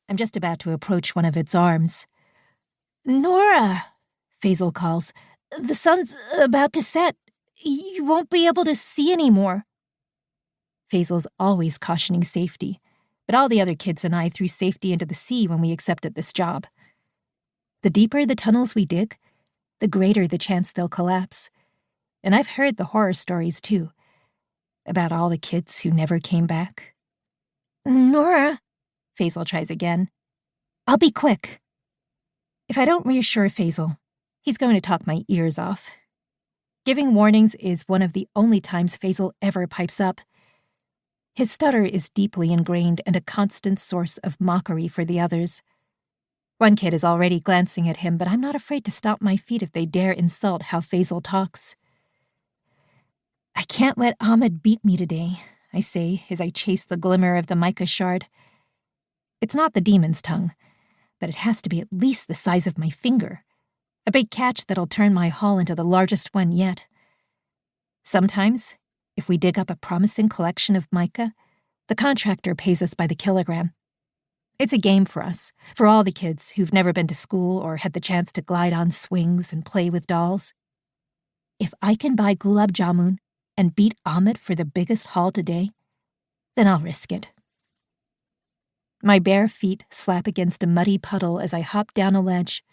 I'm just about to approach one of its arms. "Nura," Faisal calls. "The sun's about to set. You won't be able to see anymore." Faisal's always cautioning safety, but all the other kids and I threw safety into the sea when we accepted this job. The deeper the tunnels we dig, the greater the chance they'll collapse. And I've heard the horror stories, too, about all the kids who never came back. "Nora," Faisal tries again. "I'll be quick." If I don't reassure Faisal, he's going to talk my ears off. Giving warnings is one of the only times Faisal ever pipes up. His stutter is deeply ingrained and a constant source of mockery for the others. One kid is already glancing at him, but I'm not afraid to stop my feet if they dare insult how Faisal talks. "I can't let Ahmed beat me today," I say as I chase the glimmer of the mica shard. It's not the demon's tongue, but it has to be at least the size of my finger. A big catch that'll turn my haul into the largest one yet. Sometimes, if we dig up a promising collection of mica, the contractor pays us by the kilogram. It's a game for us, for all the kids who've never been to school or had the chance to glide on swings and play with dolls. If I can buy gulab jamun and beat Ahmed for the biggest haul today, then I'll risk it. My bare feet slap against a muddy puddle as I hop down a ledge.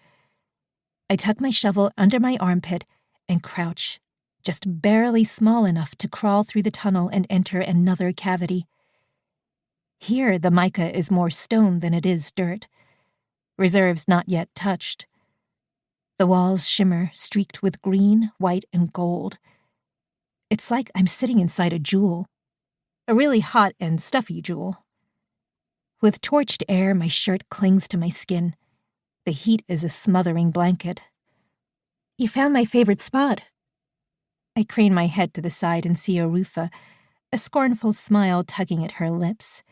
I tuck my shovel under my armpit and crouch, just barely small enough to crawl through the tunnel and enter another cavity. Here, the mica is more stone than it is dirt. Reserves not yet touched. The walls shimmer, streaked with green, white, and gold. It's like I'm sitting inside a jewel. A really hot and stuffy jewel. With torched air, my shirt clings to my skin. The heat is a smothering blanket. "You found my favorite spot." I crane my head to the side and see Arufa, a scornful smile tugging at her lips.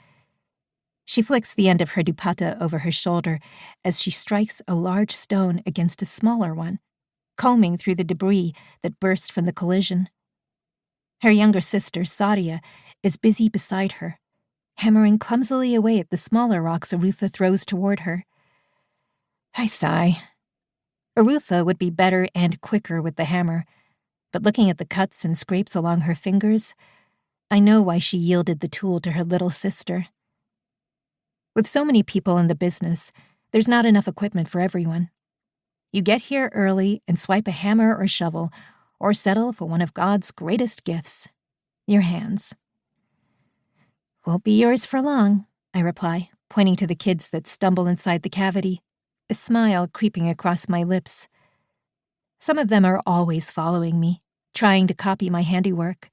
She flicks the end of her dupatta over her shoulder as she strikes a large stone against a smaller one, combing through the debris that burst from the collision. Her younger sister, Sadia, is busy beside her, hammering clumsily away at the smaller rocks Arufa throws toward her. I sigh. Arufa would be better and quicker with the hammer, but looking at the cuts and scrapes along her fingers, I know why she yielded the tool to her little sister. With so many people in the business, there's not enough equipment for everyone. You get here early and swipe a hammer or shovel, or settle for one of God's greatest gifts, your hands. "Won't be yours for long," I reply, pointing to the kids that stumble inside the cavity, a smile creeping across my lips. Some of them are always following me, trying to copy my handiwork.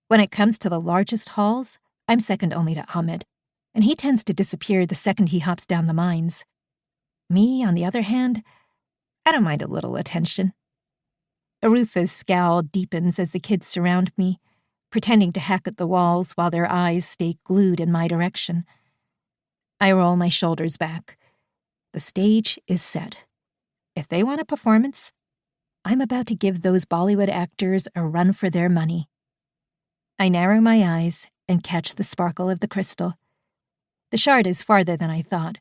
When it comes to the largest hauls, I'm second only to Ahmed, and he tends to disappear the second he hops down the mines. Me, on the other hand, I don't mind a little attention. Arufa's scowl deepens as the kids surround me, pretending to hack at the walls while their eyes stay glued in my direction. I roll my shoulders back. The stage is set. If they want a performance, I'm about to give those Bollywood actors a run for their money. I narrow my eyes and catch the sparkle of the crystal. The shard is farther than I thought,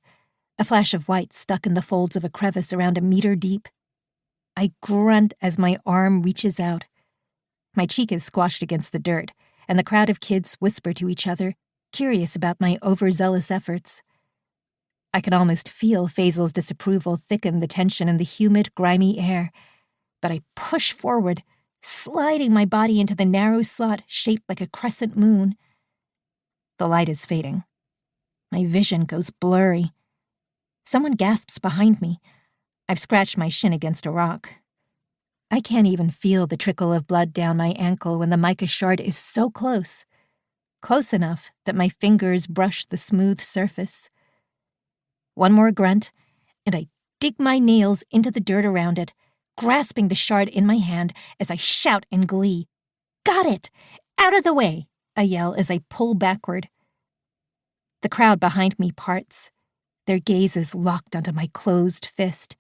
a flash of white stuck in the folds of a crevice around a meter deep. I grunt as my arm reaches out. My cheek is squashed against the dirt, and the crowd of kids whisper to each other, curious about my overzealous efforts. I can almost feel Faisal's disapproval thicken the tension in the humid, grimy air, but I push forward, sliding my body into the narrow slot shaped like a crescent moon. The light is fading. My vision goes blurry. Someone gasps behind me. I've scratched my shin against a rock. I can't even feel the trickle of blood down my ankle when the mica shard is so close. Close enough that my fingers brush the smooth surface. One more grunt, and I dig my nails into the dirt around it, grasping the shard in my hand as I shout in glee. "Got it! Out of the way!" I yell as I pull backward. The crowd behind me parts, their gazes locked onto my closed fist.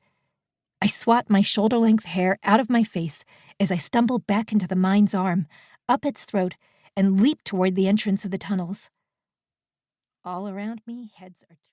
I swat my shoulder-length hair out of my face as I stumble back into the mine's arm, up its throat, and leap toward the entrance of the tunnels. All around me, heads are